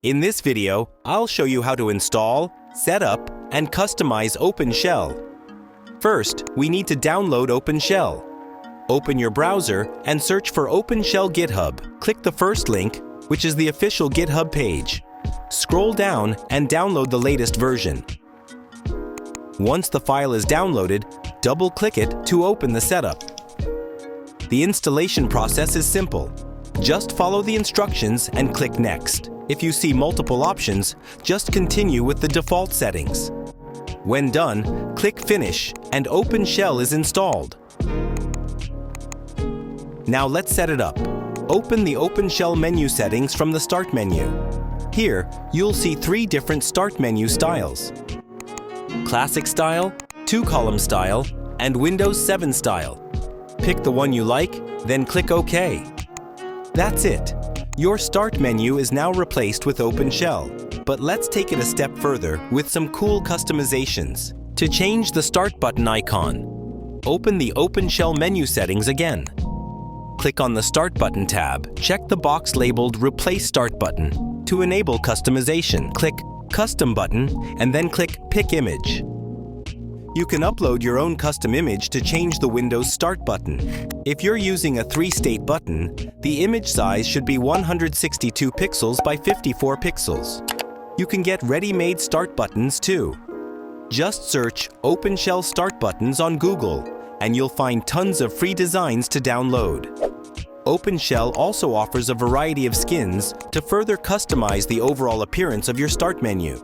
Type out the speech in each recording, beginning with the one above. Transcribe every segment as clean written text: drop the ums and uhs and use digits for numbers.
In this video, I'll show you how to install, set up, and customize OpenShell. First, we need to download OpenShell. Open your browser and search for OpenShell GitHub. Click the first link, which is the official GitHub page. Scroll down and download the latest version. Once the file is downloaded, double-click it to open the setup. The installation process is simple. Just follow the instructions and click Next. If you see multiple options, just continue with the default settings. When done, click Finish and OpenShell is installed. Now let's set it up. Open the OpenShell menu settings from the Start menu. Here, you'll see 3 different Start menu styles: Classic Style, 2-column Style, and Windows 7 Style. Pick the one you like, then click OK. That's it. Your Start menu is now replaced with OpenShell. But let's take it a step further with some cool customizations. To change the Start button icon, open the OpenShell menu settings again. Click on the Start button tab. Check the box labeled Replace Start button. To enable customization, click Custom button and then click Pick Image. You can upload your own custom image to change the Windows Start button. If you're using a 3-state button, the image size should be 162 pixels by 54 pixels. You can get ready-made Start buttons too. Just search OpenShell Start buttons on Google, and you'll find tons of free designs to download. OpenShell also offers a variety of skins to further customize the overall appearance of your Start menu.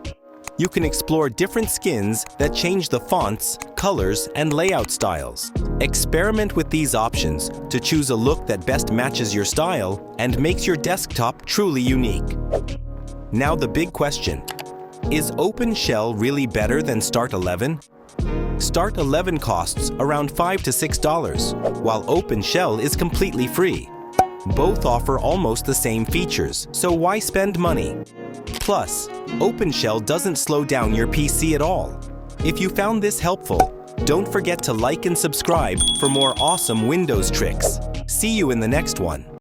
You can explore different skins that change the fonts, colors, and layout styles. Experiment with these options to choose a look that best matches your style and makes your desktop truly unique. Now the big question: is OpenShell really better than Start 11? Start 11 costs around $5 to $6, while OpenShell is completely free. Both offer almost the same features, so why spend money? Plus, OpenShell doesn't slow down your PC at all. If you found this helpful, don't forget to like and subscribe for more awesome Windows tricks. See you in the next one.